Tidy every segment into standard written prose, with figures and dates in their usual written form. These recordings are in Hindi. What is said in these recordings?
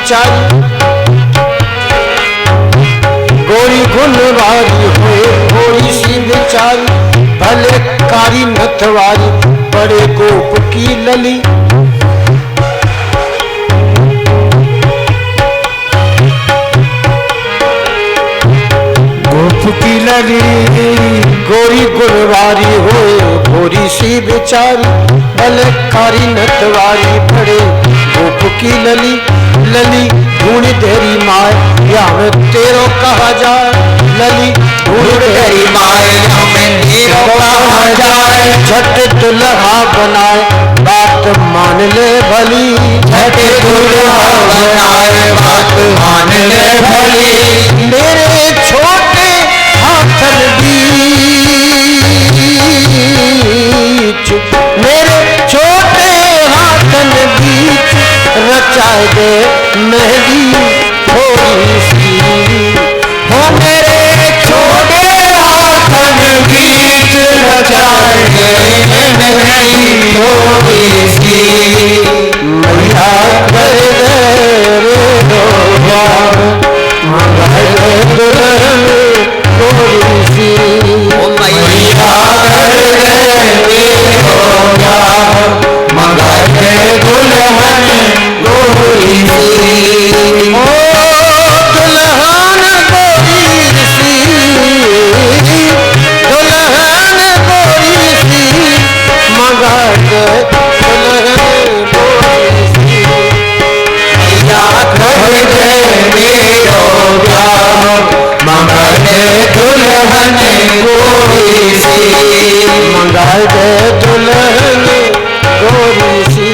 बिचारी, गोरी गुणवारी होए गोरी सी बिचारी, भले कारी नथवारी बड़े गोप की लली। गोप की लली गोरी गुणवारी होए गोरी सी बिचारी, भले कारी नथवारी बड़े गोप की लली। लली ढूंढ तेरी माए या में तेरो कहा जाए, लली ढूंढ तेरी माए या में तेरो कहा जाए। झट दुल्हा बनाए बात मान ले भली, झट दुल्हा बनाए बात मान ले भली। मेरे छोटे हाथन बीच, मेरे छोटे हाथन बीच रचाए दे मेहंदी थोड़ी सी, हो मेरे छोटे हाथन बीच रचाए दे मेहंदी थोड़ी सी। मैया कर दे दुल्हन थोड़ी सी, मैया कर दे मगर दुल्हन गोरी सी। ओ दुल्हन गोरी सी, दुल्हन गोरी सी, मगर दुल्हन गोरी सी। मैया कर दे मेरो प्यार मगर दुल्हन गोरी सी, मगर दुल्हन गोरी सी,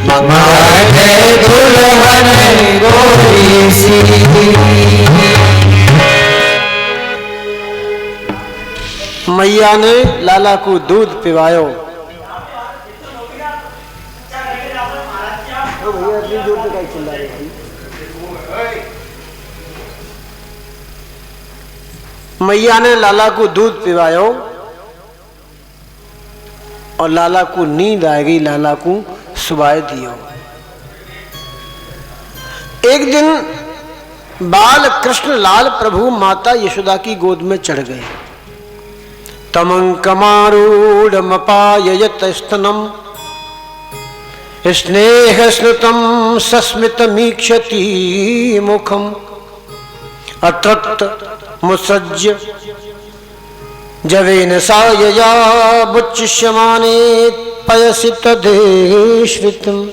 मगर दुल्हन गोरी सी। मैया ने लाला को दूध पिवायो। मैया ने लाला को दूध पिवायो और लाला को नींद आ गई, लाला को सुवाए दियो। एक दिन बाल कृष्ण लाल प्रभु माता यशोदा की गोद में चढ़ गए। तमंकमारूढ़मपाययत स्तनम स्नेह स्नुतम सस्मितमीक्षति मुखम, अतृप्त मुसज्ज जवेन सायया बुच्चिष्यमाने पयसि तदेश्रितम्।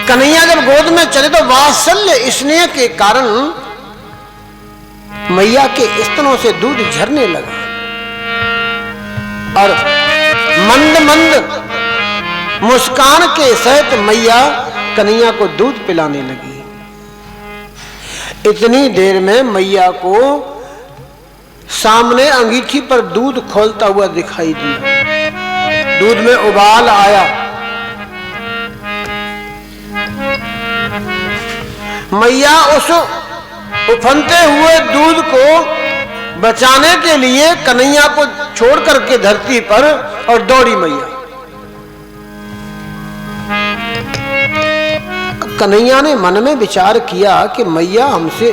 कन्हैया जब गोद में चले तो वात्सल्य स्नेह के कारण मैया के स्तनों से दूध झरने लगा और मंद मंद मुस्कान के सहित मैया कन्हैया को दूध पिलाने लगी। इतनी देर में मैया को सामने अंगीठी पर दूध खोलता हुआ दिखाई दिया। दूध में उबाल आया। मैया उस उफनते हुए दूध को बचाने के लिए कन्हैया को छोड़ करके धरती पर और दौड़ी मैया। कन्हैया ने मन में विचार किया कि मैया हमसे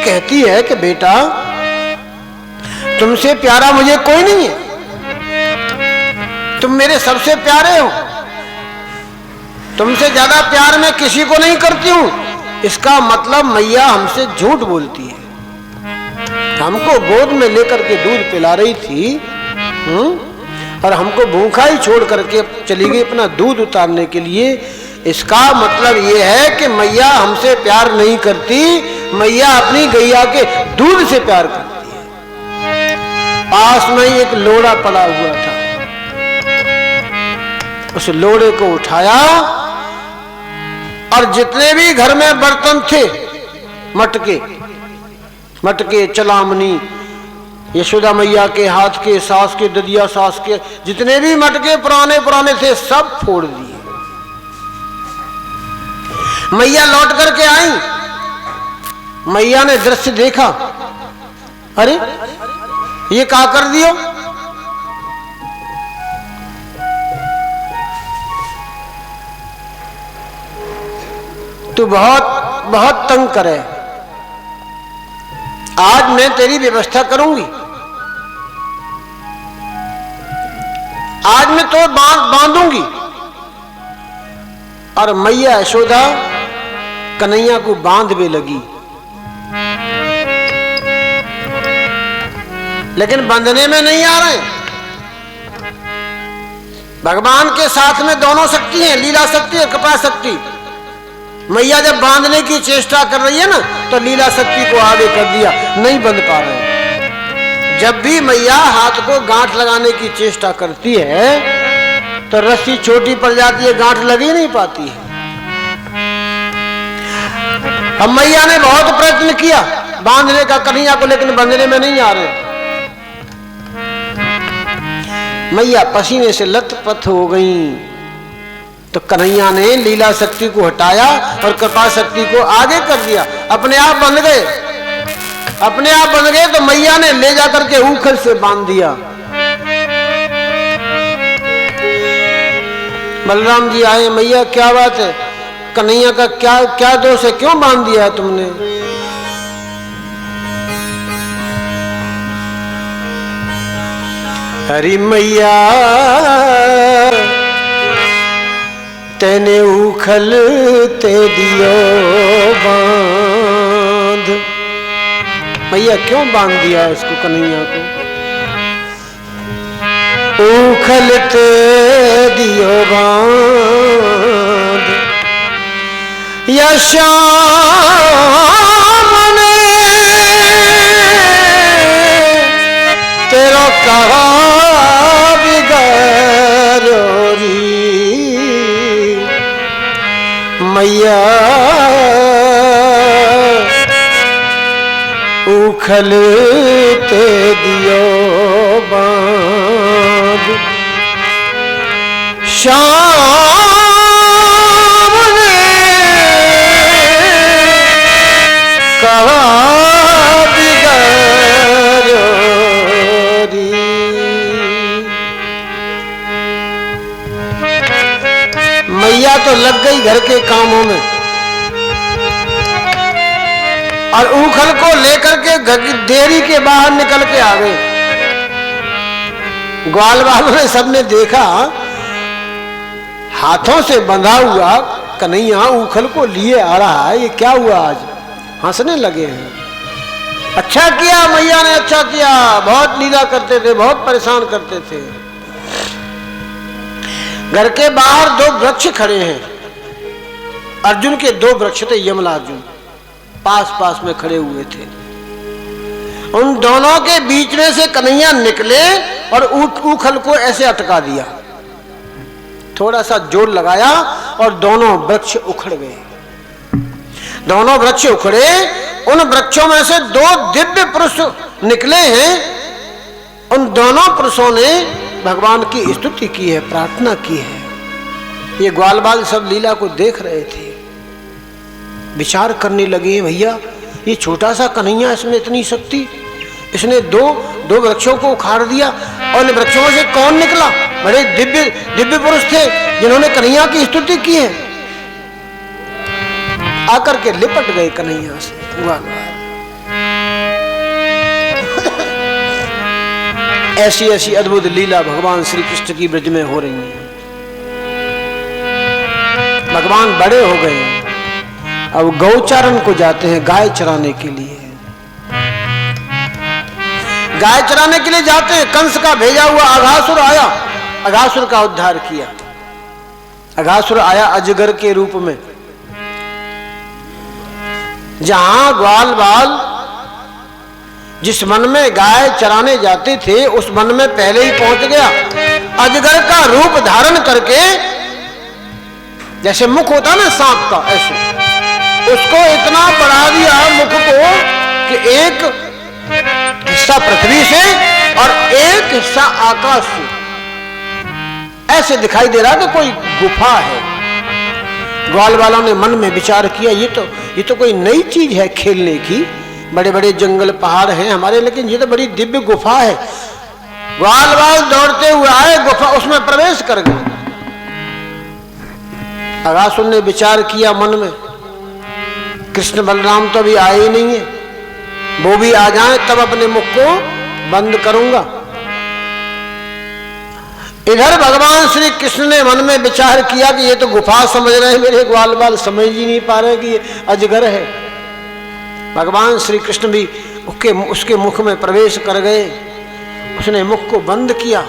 कहती है कि बेटा तुमसे प्यारा मुझे कोई नहीं है, तुम मेरे सबसे प्यारे हो, तुमसे ज्यादा प्यार मैं किसी को नहीं करती हूं। इसका मतलब मैया हमसे झूठ बोलती है। हमको गोद में लेकर के दूध पिला रही थी और हमको भूखा ही छोड़ करके चली गई अपना दूध उतारने के लिए। इसका मतलब ये है कि मैया हमसे प्यार नहीं करती, मैया अपनी गैया के दूध से प्यार करती है। पास में ही एक लोड़ा पड़ा हुआ था, उस लोड़े को उठाया और जितने भी घर में बर्तन थे, मटके चलामनी, यशोदा मैया के हाथ के, सास के, ददिया सास के, जितने भी मटके पुराने पुराने थे सब फोड़ दिए। मैया लौट करके आई। मैया ने दृश्य देखा, अरे ये क्या कर दियो? तू बहुत बहुत तंग करे, आज मैं तेरी व्यवस्था करूंगी, आज मैं तो बांधूंगी। और मैया यशोदा कन्हैया को बांधने लगी, लेकिन बंधने में नहीं आ रहे। भगवान के साथ में दोनों शक्ति हैं, लीला शक्ति और कृपा शक्ति। मैया जब बांधने की चेष्टा कर रही है ना, तो लीला शक्ति को आगे कर दिया, नहीं बंध पा रहे। जब भी मैया हाथ को गांठ लगाने की चेष्टा करती है तो रस्सी छोटी पड़ जाती है, गांठ लग ही नहीं पाती है। अब मैया ने बहुत प्रयत्न किया बांधने का कन्हैया को, लेकिन बंधने में नहीं आ रहे। मैया पसीने से लथपथ हो गई, तो कन्हैया ने लीला शक्ति को हटाया और कृपा शक्ति को आगे कर दिया, अपने आप बंध गए। अपने आप बंध गए तो मैया ने ले जाकर के ऊखल से बांध दिया। बलराम जी आए, मैया क्या बात है, कन्हैया का क्या क्या दोष है, क्यों बांध दिया है तुमने? हरी मैया तेने उखल ते दियो बांध। मैया क्यों बांध दिया इसको, कन्हैया को? उखल ते दियो बांध, या श्याम ने तेरो कहा बिगड़ोरी। मैया उखल ते दियो बांध, श्याम ने कहा बिगड़ोरी। मैया तो लग गई घर के कामों में और ऊखल को लेकर के घर की देरी के बाहर निकल के आ गए। ग्वाल वालों ने सबने देखा हाथों से बंधा हुआ कन्हैया ऊखल को लिए आ रहा है, ये क्या हुआ आज? हंसने लगे हैं। अच्छा किया मैया ने, अच्छा किया, बहुत लीला करते थे, बहुत परेशान करते थे। घर के बाहर दो वृक्ष खड़े हैं, अर्जुन के दो वृक्ष थे, यमला अर्जुन पास पास में खड़े हुए थे। उन दोनों के बीच में से कन्हैया निकले और ऊखल को ऐसे अटका दिया, थोड़ा सा जोर लगाया और दोनों वृक्ष उखड़ गए। दोनों वृक्ष उखड़े, उन वृक्षों में से दो दिव्य पुरुष निकले हैं। उन दोनों पुरुषों ने भगवान की स्तुति की है, प्रार्थना की है। ये ग्वाल बाल सब लीला को देख रहे थे, विचार करने लगे, भैया ये छोटा सा कन्हैया, इसमें इतनी शक्ति, इसने दो वृक्षों को उखाड़ दिया और इन वृक्षों में से कौन निकला? बड़े दिव्य पुरुष थे जिन्होंने कन्हैया की स्तुति की है। आकर के लिपट गए कन्हैया से। ऐसी ऐसी अद्भुत लीला भगवान श्री कृष्ण की ब्रज में हो रही है। भगवान बड़े हो गए, अब गौचारण को जाते हैं, गाय चराने के लिए। गाय चराने के लिए जाते हैं, कंस का भेजा हुआ अघासुर आया, अघासुर का उद्धार किया। अघासुर आया अजगर के रूप में। जहां ग्वाल बाल जिस वन में गाय चराने जाते थे, उस वन में पहले ही पहुंच गया। अजगर का रूप धारण करके, जैसे मुख होता ना सांप का, ऐसे उसको इतना बढ़ा दिया मुख को कि एक हिस्सा पृथ्वी से और एक हिस्सा आकाश से ऐसे दिखाई दे रहा कि कोई गुफा है। ग्वाल वालों ने मन में विचार किया, ये तो कोई नई चीज है खेलने की। बड़े बड़े जंगल पहाड़ हैं हमारे, लेकिन ये तो बड़ी दिव्य गुफा है। ग्वाल बाल दौड़ते हुए आए गुफा, उसमें प्रवेश कर गए। अघासुर ने विचार किया मन में, कृष्ण बलराम तो अभी आए ही नहीं है, वो भी आ जाएं तब अपने मुख को बंद करूंगा। इधर भगवान श्री कृष्ण ने मन में विचार किया कि ये तो गुफा समझ रहे हैं, मेरे ग्वाल बाल समझ ही नहीं पा रहे कि ये अजगर है। भगवान श्री कृष्ण भी उसके मुख में प्रवेश कर गए, उसने मुख को बंद किया।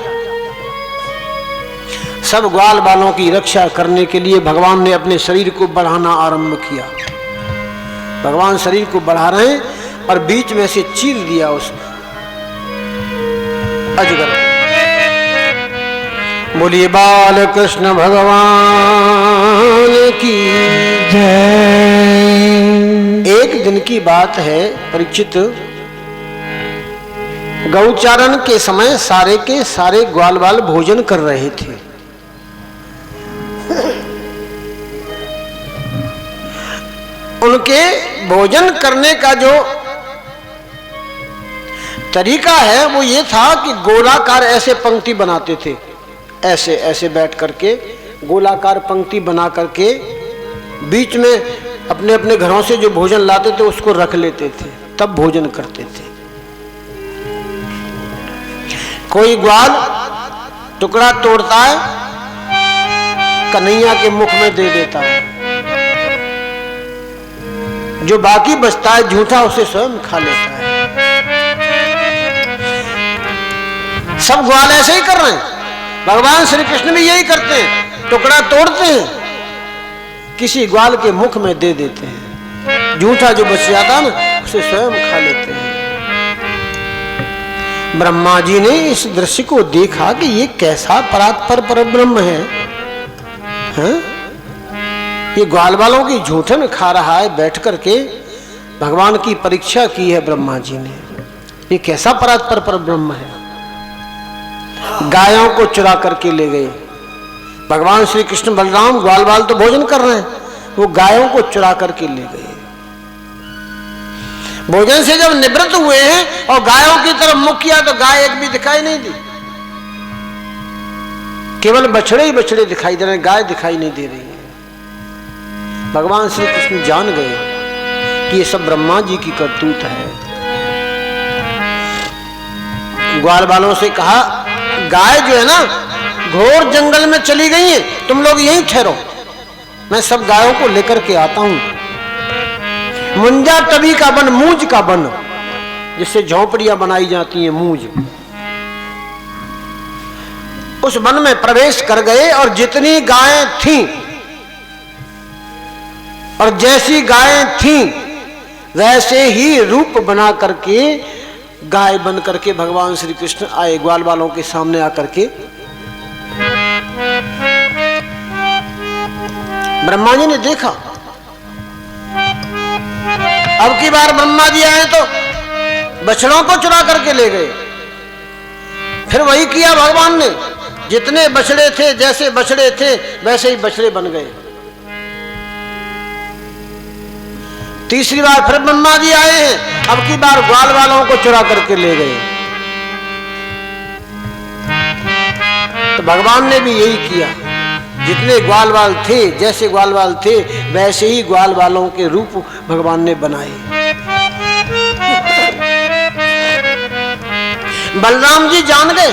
सब ग्वाल बालों की रक्षा करने के लिए भगवान ने अपने शरीर को बढ़ाना आरंभ किया। भगवान शरीर को बढ़ा रहे हैं और बीच में से चीर दिया उस अजगर। बोलिए बाल कृष्ण भगवान की जय। एक दिन की बात है, परीक्षित गौचारण के समय सारे के सारे ग्वाल बाल भोजन कर रहे थे। उनके भोजन करने का जो तरीका है वो ये था कि गोलाकार ऐसे पंक्ति बनाते थे, ऐसे ऐसे बैठ करके गोलाकार पंक्ति बना करके बीच में अपने अपने घरों से जो भोजन लाते थे उसको रख लेते थे, तब भोजन करते थे। कोई ग्वाल टुकड़ा तोड़ता है, कन्हैया के मुख में दे देता है, जो बाकी बचता है झूठा उसे स्वयं खा लेता है। सब ग्वाल ऐसे ही कर रहे हैं, भगवान श्री कृष्ण भी यही करते हैं, टुकड़ा तोड़ते हैं, किसी ग्वाल के मुख में दे देते हैं, झूठा जो बच जाता है ना उसे स्वयं खा लेते हैं। ब्रह्मा जी ने इस दृश्य को देखा कि ये कैसा परात्पर परब्रह्म है, ये ग्वाल बालों की झूठन खा रहा है बैठ करके। भगवान की परीक्षा की है ब्रह्मा जी ने, ये कैसा परात्पर परब्रह्म है। गायों को चुरा करके ले गए भगवान श्री कृष्ण बलराम। ग्वाल बाल तो भोजन कर रहे हैं, वो गायों को चुरा करके ले गए। भोजन से जब निवृत्त हुए हैं और गायों की तरफ मुख किया तो गाय एक भी दिखाई नहीं दी, केवल बछड़े ही बछड़े दिखाई दे रहे हैं, गाय दिखाई नहीं दे रही है। भगवान श्री कृष्ण जान गए कि ये सब ब्रह्मा जी की करतूत है। ग्वाल बालों से कहा, गाय जो है ना घोर जंगल में चली गई है, तुम लोग यहीं ठहरो, मैं सब गायों को लेकर के आता हूं। मुंजा तभी का वन, मूंज का वन, जिससे झोपड़ियां बनाई जाती हैं, मूंज, उस वन में प्रवेश कर गए और जितनी गायें थीं और जैसी गायें थीं वैसे ही रूप बना करके गाय बन करके भगवान श्री कृष्ण आए ग्वाल बालों के सामने आकर के। ब्रह्मा जी ने देखा, अब की बार ब्रह्मा जी आए तो बछड़ों को चुरा करके ले गए। फिर वही किया भगवान ने, जितने बछड़े थे जैसे बछड़े थे वैसे ही बछड़े बन गए। तीसरी बार फिर ब्रह्मा जी आए हैं, अब की बार ग्वाल बालों को चुरा करके ले गए। तो भगवान ने भी यही किया, जितने ग्वाल बाल थे जैसे ग्वाल बाल थे वैसे ही ग्वाल बालों के रूप भगवान ने बनाए। बलराम जी जान गए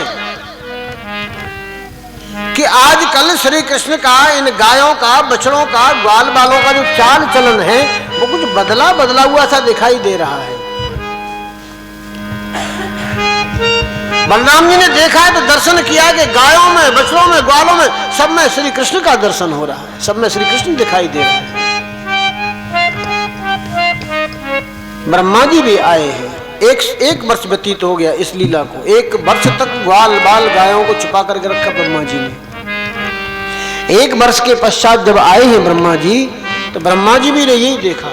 कि आजकल श्री कृष्ण का इन गायों का, बछड़ों का, ग्वाल बालों का जो चाल चलन है वो कुछ बदला बदला हुआ सा दिखाई दे रहा है। बलराम जी ने देखा है तो दर्शन किया कि गायों में, बछड़ों में, ग्वालों में, सब में श्री कृष्ण का दर्शन हो रहा है, सब में श्री कृष्ण दिखाई दे रहा है। ब्रह्मा जी भी आए हैं, एक वर्ष व्यतीत हो गया इस लीला को। 1 वर्ष तक ग्वाल बाल गायों को छुपा करके रखा ब्रह्मा जी ने। 1 वर्ष के पश्चात जब आए हैं ब्रह्मा जी, तो ब्रह्मा जी भी ने यही देखा,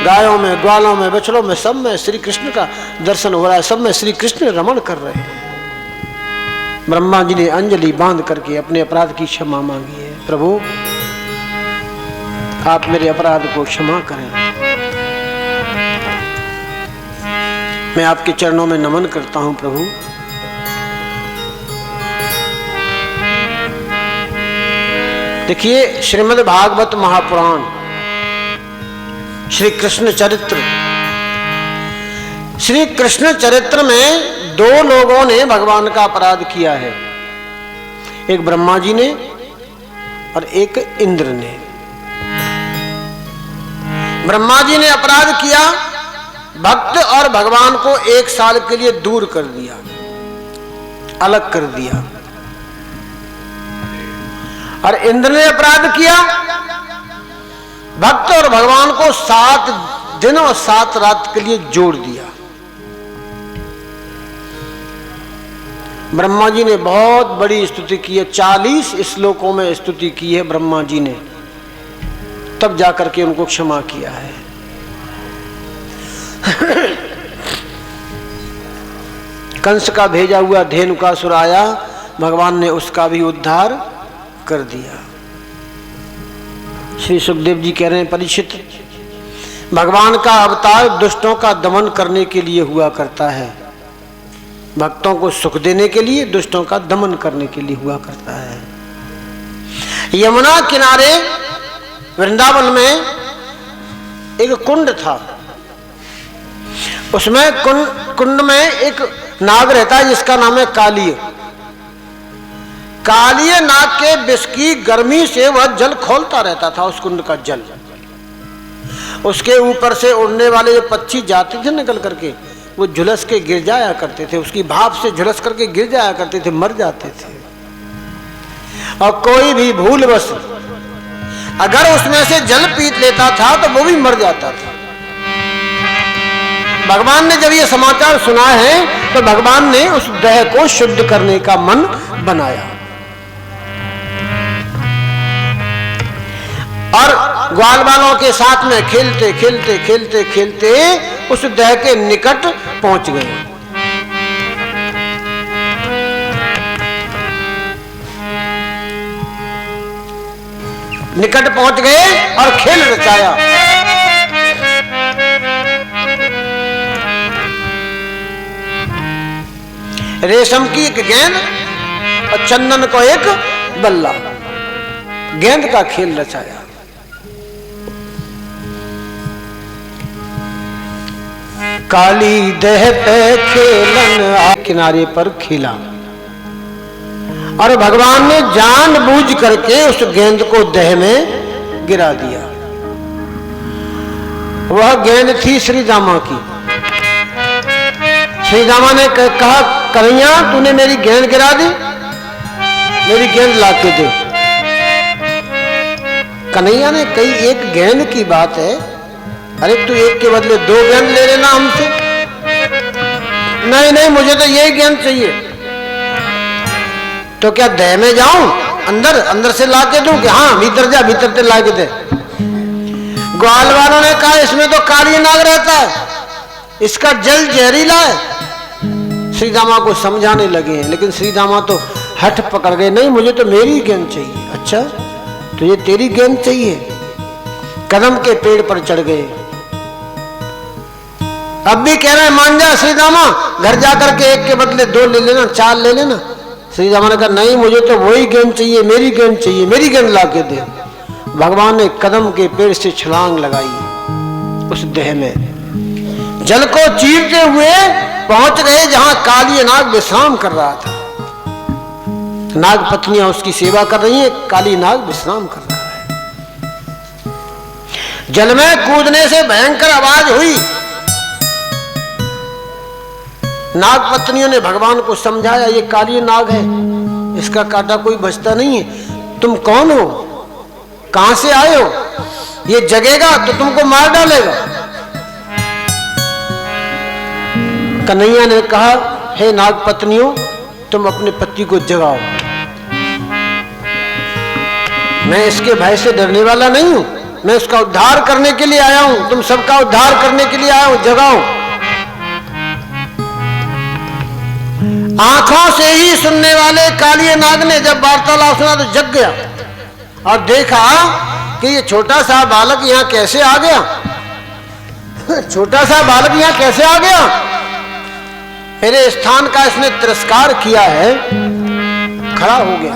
गायों में, ग्वालों में, बछड़ों में, सब में श्री कृष्ण का दर्शन हो रहा है, सब में श्री कृष्ण रमण कर रहे हैं। ब्रह्मा जी ने अंजलि बांध करके अपने अपराध की क्षमा मांगी है। प्रभु आप मेरे अपराध को क्षमा करें, मैं आपके चरणों में नमन करता हूं प्रभु। देखिए श्रीमद् भागवत महापुराण श्री कृष्ण चरित्र। श्री कृष्ण चरित्र में दो लोगों ने भगवान का अपराध किया है, एक ब्रह्मा जी ने और एक इंद्र ने। ब्रह्मा जी ने अपराध किया, भक्त और भगवान को 1 साल के लिए दूर कर दिया, अलग कर दिया। और इंद्र ने अपराध किया, भक्त और भगवान को 7 दिन और 7 रात के लिए जोड़ दिया। ब्रह्मा जी ने बहुत बड़ी स्तुति की है, 40 श्लोकों में स्तुति की है ब्रह्मा जी ने, तब जाकर के उनको क्षमा किया है। कंस का भेजा हुआ धेनुकासुर आया, भगवान ने उसका भी उद्धार कर दिया। श्री सुखदेव जी कह रहे हैं, परीक्षित, भगवान का अवतार दुष्टों का दमन करने के लिए हुआ करता है, भक्तों को सुख देने के लिए, दुष्टों का दमन करने के लिए हुआ करता है। यमुना किनारे वृंदावन में एक कुंड था, उसमें कुंड में एक नाग रहता है जिसका नाम है कालीय। कालीय नाग के विष की गर्मी से वह जल खौलता रहता था, उस कुंड का जल। उसके ऊपर से उड़ने वाले जो पक्षी जाते थे निकल करके, वो झुलस के गिर जाया करते थे, उसकी भाप से झुलस करके गिर जाया करते थे, मर जाते थे। और कोई भी भूलवश अगर उसमें से जल पीत लेता था तो वो भी मर जाता था। भगवान ने जब ये समाचार सुना है तो भगवान ने उस देह को शुद्ध करने का मन बनाया और ग्वाल बालों के साथ में खेलते खेलते खेलते खेलते उस देह के निकट पहुंच गए। निकट पहुंच गए और खेल रचाया। रेशम की एक गेंद और चंदन को एक बल्ला, गेंद का खेल रचाया। काली देह पे खेलन किनारे पर खेला और भगवान ने जानबूझ करके उस गेंद को देह में गिरा दिया। वह गेंद थी श्री दामा की। श्री दामा ने कहा, कन्हैया तूने मेरी गेंद गिरा दी, मेरी गेंद लाके दे। कन्हैया ने कही, एक गेंद की बात है, अरे तू एक के बदले 2 गेंद ले लेना हमसे। नहीं नहीं, मुझे तो यही गेंद चाहिए। तो क्या देह में जाऊं, अंदर से लाके दूं कि हाँ भीतर जा, भीतर से लाके दे। ग्वाल वालों ने कहा, इसमें तो काली नाग रहता है, इसका जल जहरीला है। श्री दामा को समझाने लगे हैं, लेकिन श्री दामा तो हठ पकड़ गए, नहीं मुझे तो मेरी गेंद चाहिए। अच्छा तुझे तेरी गेंद चाहिए? कदम के पेड़ पर चढ़ गए। अब भी कह रहे हैं, मान जा श्री दामा, घर जाकर के एक के बदले 2 ले लेना, 4 ले लेना। श्री दामा ने कहा, नहीं मुझे तो वही गेंद चाहिए, मेरी गेंद चाहिए, मेरी गेंद लाके दे। भगवान ने कदम के पेड़ से छलांग लगाई, उस देह में जल को चीरते हुए पहुंच गए जहां काली नाग विश्राम कर रहा था। नाग पत्नियां उसकी सेवा कर रही हैं, काली नाग विश्राम कर रहा है। जल में कूदने से भयंकर आवाज हुई। नाग पत्नियों ने भगवान को समझाया, ये काली नाग है, इसका कांटा कोई बचता नहीं है। तुम कौन हो, कहां से आए हो? ये जगेगा तो तुमको मार डालेगा। कन्हैया ने कहा, हे नाग पत्नियों, तुम अपने पति को जगाओ। मैं इसके भय से डरने वाला नहीं हूं, मैं उसका उद्धार करने के लिए आया हूं, तुम सबका उद्धार करने के लिए आया हूं, जगाओ। आंखों से ही सुनने वाले काली नाग ने जब वार्तालाप सुना तो जग गया और देखा कि ये छोटा सा बालक यहां कैसे आ गया। छोटा सा बालक यहां कैसे आ गया? मेरे स्थान का इसने तिरस्कार किया है, खड़ा हो गया।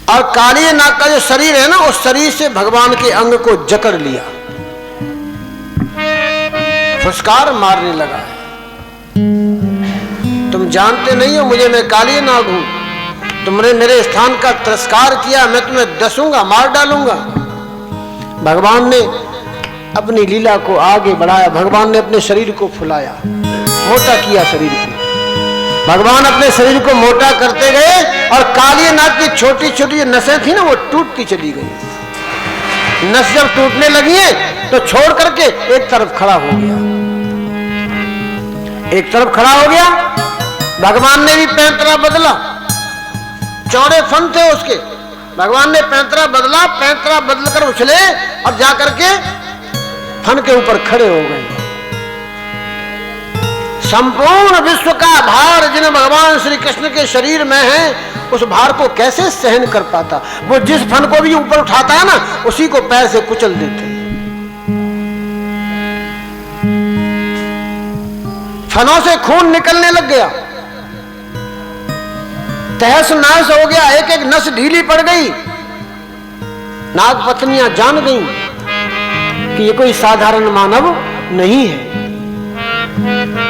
और काली नाग का जो शरीर है ना, उस शरीर से भगवान के अंग को जकड़ लिया, फुसकार मारने लगा। तुम जानते नहीं हो मुझे, मैं काली नाग हूं, तुमने मेरे स्थान का तिरस्कार किया, मैं तुम्हें डसूंगा, मार डालूंगा। भगवान ने अपनी लीला को आगे बढ़ाया, भगवान ने अपने शरीर को फुलाया, मोटा किया शरीर को। भगवान अपने शरीर को मोटा करते गए और काली नाग की छोटी छोटी नसें थी ना, वो टूटती चली गई। नस जब टूटने लगी है तो छोड़ करके एक तरफ खड़ा हो गया, एक तरफ खड़ा हो गया। भगवान ने भी पैंतरा बदला, चौड़े फन थे उसके, भगवान ने पैंतरा बदला, पैंतरा बदलकर उछले और जाकर के फन के ऊपर खड़े हो गए। संपूर्ण विश्व का भार जिन भगवान श्री कृष्ण के शरीर में है, उस भार को कैसे सहन कर पाता। वो जिस फन को भी ऊपर उठाता है ना, उसी को पैर से कुचल देते हैं। फनों से खून निकलने लग गया, तहस नहस हो गया, एक एक नस ढीली पड़ गई। नाग पत्नियां जान गईं कि ये कोई साधारण मानव नहीं है।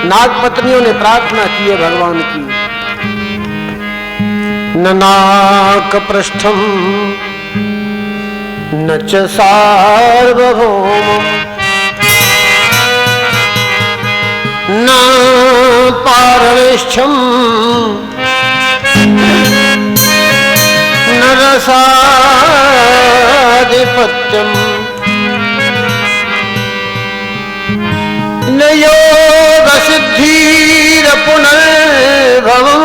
नाग पत्नियों ने प्रार्थना की है भगवान की, न नाक पृष्ठम न च सार्वभौम न पारणिष्ठम न रसाधिपत्यम न योग सिद्धीर पुनर्भवम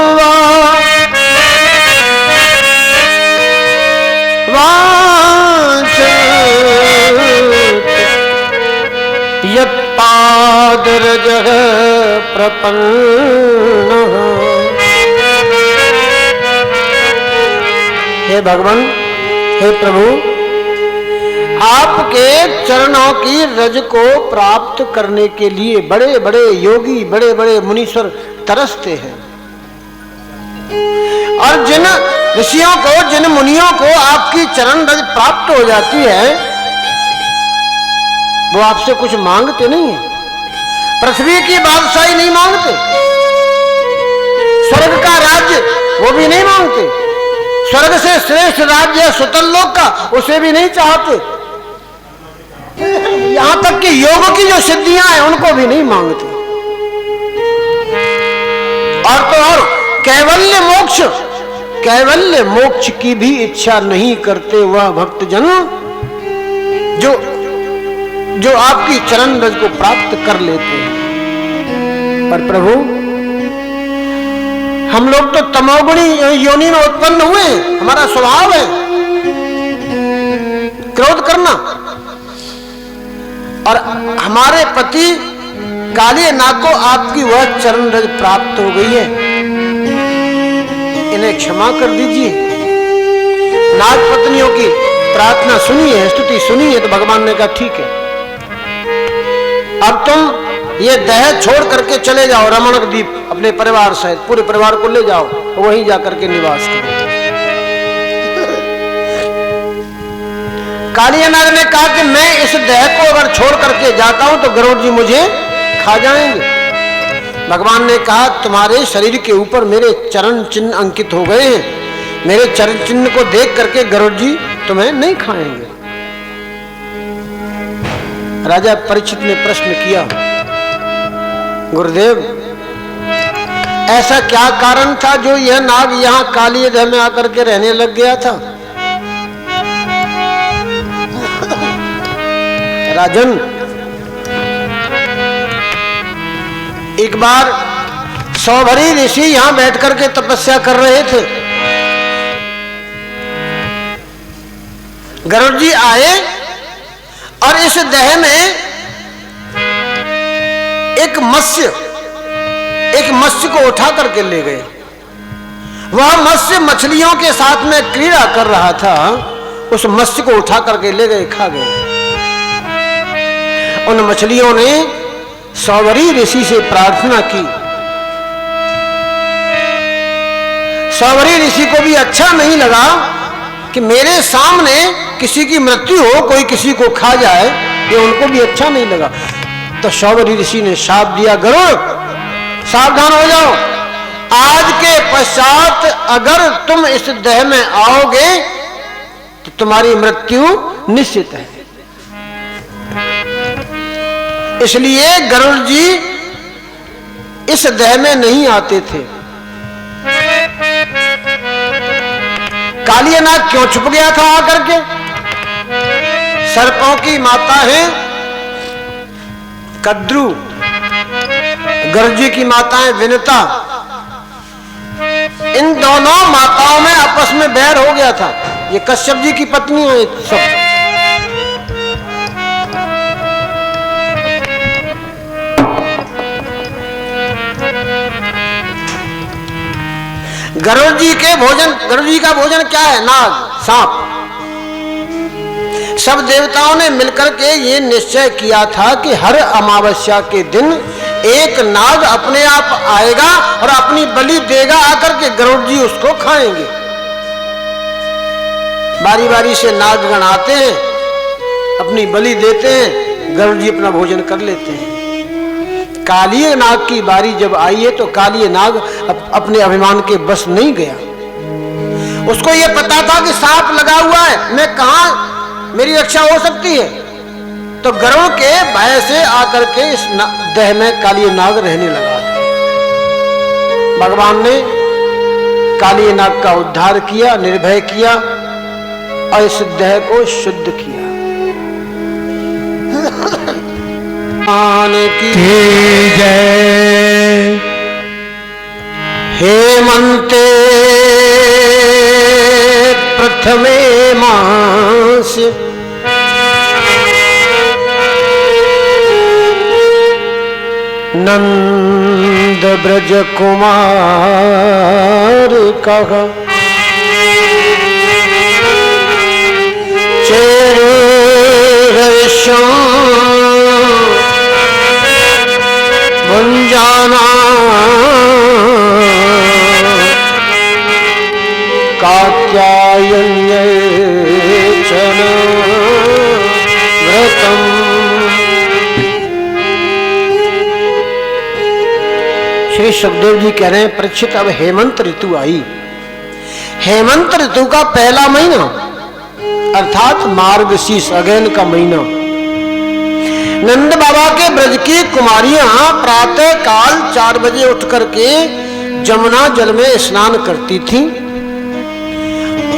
यत्पादरजः प्रपन्नः। हे भगवान, हे प्रभु, आपके चरणों की रज को प्राप्त करने के लिए बड़े बड़े योगी, बड़े बड़े मुनीश्वर तरसते हैं। और जिन ऋषियों को, जिन मुनियों को आपकी चरण रज प्राप्त हो जाती है, वो आपसे कुछ मांगते नहीं है। पृथ्वी की बादशाही नहीं मांगते, स्वर्ग का राज्य वो भी नहीं मांगते, स्वर्ग से श्रेष्ठ राज्य सुतल लोक का उसे भी नहीं चाहते, यहां तक कि योग की जो सिद्धियां हैं उनको भी नहीं मांगते। और तो और कैवल्य मोक्ष की भी इच्छा नहीं करते वह भक्तजन जो आपकी चरण रज को प्राप्त कर लेते हैं। पर प्रभु, हम लोग तो तमोगुणी योनि में उत्पन्न हुए, हमारा स्वभाव है क्रोध करना, और हमारे पति काली नाग को आपकी वह चरण रज प्राप्त हो गई है, इन्हें क्षमा कर दीजिए। नाग पत्नियों की प्रार्थना सुनी है, स्तुति सुनी है, तो भगवान ने कहा ठीक है, अब तुम ये दह छोड़ करके चले जाओ रमणक द्वीप, अपने परिवार सहित पूरे परिवार को ले जाओ, वहीं जाकर के निवास करो। काली नाग ने कहा कि मैं इस दह को अगर छोड़ करके जाता हूं तो गरुड़ जी मुझे खा जाएंगे। भगवान ने कहा तुम्हारे शरीर के ऊपर मेरे चरण चिन्ह अंकित हो गए हैं, मेरे चरण चिन्ह को देख करके गरुड़ जी तुम्हें नहीं खाएंगे। राजा परीक्षित ने प्रश्न किया, गुरुदेव ऐसा क्या कारण था जो यह नाग यहां काली दह में आकर के रहने लग गया था? राजन, एक बार सौभरी ऋषि यहां बैठ करके तपस्या कर रहे थे। गरुड़ जी आए और इस दह में एक मत्स्य को उठा करके ले गए। वह मत्स्य मछलियों के साथ में क्रीड़ा कर रहा था, उस मत्स्य को उठा करके ले गए, खा गए। उन मछलियों ने सौभरी ऋषि से प्रार्थना की। सौभरी ऋषि को भी अच्छा नहीं लगा कि मेरे सामने किसी की मृत्यु हो, कोई किसी को खा जाए, ये उनको भी अच्छा नहीं लगा। तो शौबरी ऋषि ने शाप दिया, गरुड़ सावधान हो जाओ, आज के पश्चात अगर तुम इस देह में आओगे तो तुम्हारी मृत्यु निश्चित है। इसलिए गरुड़ जी इस देह में नहीं आते थे। काली नाग क्यों छुप गया था आकर के? सर्पों की माता है कद्रू, गरुड़ जी की माता है विनता। इन दोनों माताओं में आपस में बैर हो गया था। ये कश्यप जी की पत्नी है सब। गरुड़ जी का भोजन क्या है? नाग, सांप। सब देवताओं ने मिलकर के ये निश्चय किया था कि हर अमावस्या के दिन एक नाग अपने आप आएगा और अपनी बलि देगा, आकर के गरुड़ जी उसको खाएंगे। बारी बारी से नागगण आते हैं, अपनी बलि देते हैं, गरुड़ जी अपना भोजन कर लेते हैं। कालिये नाग की बारी जब आई है तो कालिये नाग अपने अभिमान के बस नहीं गया। उसको यह पता था कि सांप लगा हुआ है, मैं कहां मेरी रक्षा हो सकती है। तो गरुड़ के भय से आकर के इस देह में कालिये नाग रहने लगा था। भगवान ने कालिये नाग का उद्धार किया, निर्भय किया और इस देह को शुद्ध किया। मान की जय। हेमंते प्रथमे मास नंद ब्रज कुमार कहा जाना कात्यायन्य व्रतम। श्री सुखदेव जी कह रहे हैं, परीक्षित अब हेमंत ऋतु आई। हेमंत ऋतु का पहला महीना अर्थात मार्गशीर्ष अगहन का महीना, नंद बाबा के ब्रज की कुमारियां प्रातः काल 4 बजे उठ करके जमुना जल में स्नान करती थीं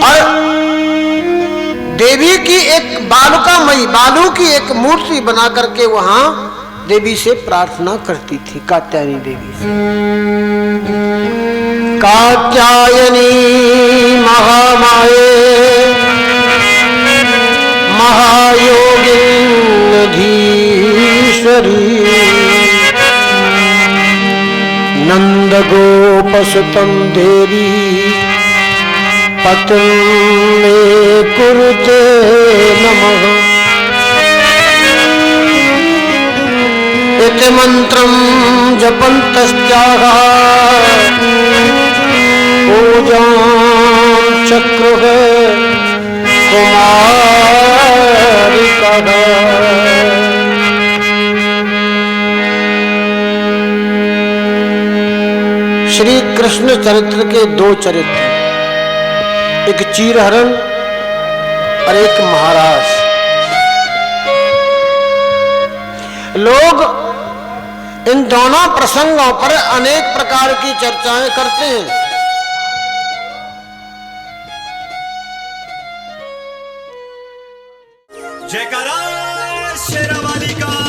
और देवी की एक बालू की एक मूर्ति बना करके वहां देवी से प्रार्थना करती थी, कात्यायनी देवी से। कात्यायनी महामाये महायोगिनीश्वरी नंद गोपसुतं देवी पतं मे कुरुते नमः। इति मंत्रं जपन्तस्त्याः पूजां चक्रुः कुमारिकः। श्री कृष्ण चरित्र के 2 चरित्र, एक चीरहरण और एक महाराज। लोग इन दोनों प्रसंगों पर अनेक प्रकार की चर्चाएं करते हैं। जयकारा शेरावाली का।